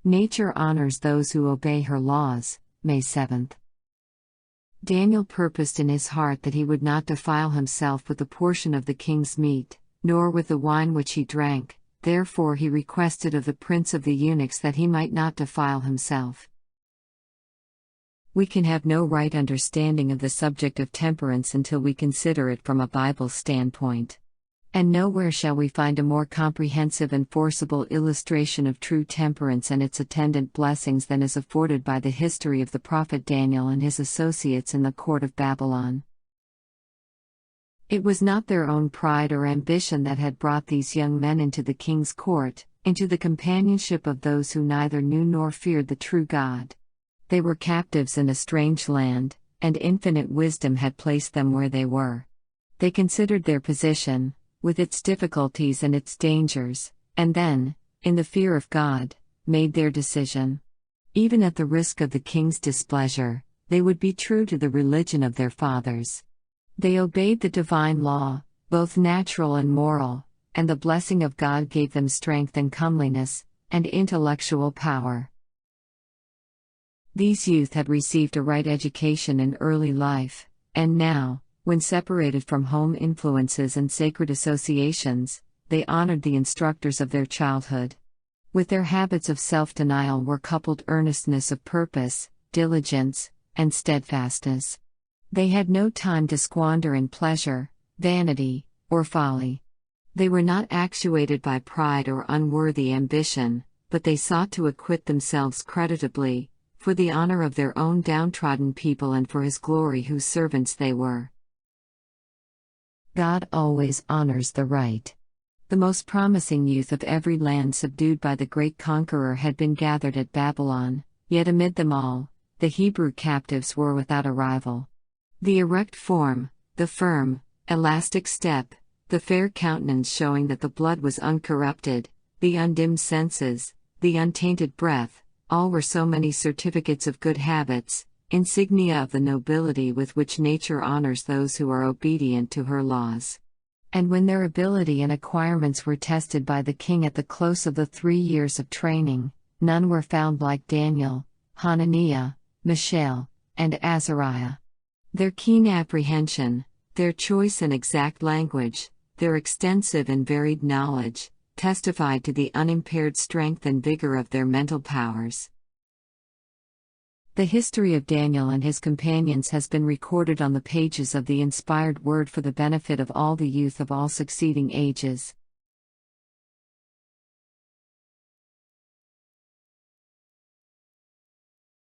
Nature honors those who obey her laws. May 7th. Daniel purposed in his heart that he would not defile himself with a portion of the king's meat, nor with the wine which he drank, therefore he requested of the prince of the eunuchs that he might not defile himself. We can have no right understanding of the subject of temperance until we consider it from a Bible standpoint. And nowhere shall we find a more comprehensive and forcible illustration of true temperance and its attendant blessings than is afforded by the history of the prophet Daniel and his associates in the court of Babylon. It was not their own pride or ambition that had brought these young men into the king's court, into the companionship of those who neither knew nor feared the true God. They were captives in a strange land, and infinite wisdom had placed them where they were. They considered their position, with its difficulties and its dangers, and then, in the fear of God, made their decision. Even at the risk of the king's displeasure, they would be true to the religion of their fathers. They obeyed the divine law, both natural and moral, and the blessing of God gave them strength and comeliness, and intellectual power. These youth had received a right education in early life, and now, when separated from home influences and sacred associations, they honored the instructors of their childhood. With their habits of self-denial were coupled earnestness of purpose, diligence, and steadfastness. They had no time to squander in pleasure, vanity, or folly. They were not actuated by pride or unworthy ambition, but they sought to acquit themselves creditably, for the honor of their own downtrodden people and for His glory whose servants they were. God always honors the right. The most promising youth of every land subdued by the great conqueror had been gathered at Babylon, yet amid them all, the Hebrew captives were without a rival. The erect form, the firm, elastic step, the fair countenance showing that the blood was uncorrupted, the undimmed senses, the untainted breath, all were so many certificates of good habits, insignia of the nobility with which nature honors those who are obedient to her laws. And when their ability and acquirements were tested by the king at the close of the 3 years of training, none were found like Daniel, Hananiah, Mishael, and Azariah. Their keen apprehension, their choice and exact language, their extensive and varied knowledge, testified to the unimpaired strength and vigor of their mental powers. The history of Daniel and his companions has been recorded on the pages of the inspired word for the benefit of all the youth of all succeeding ages.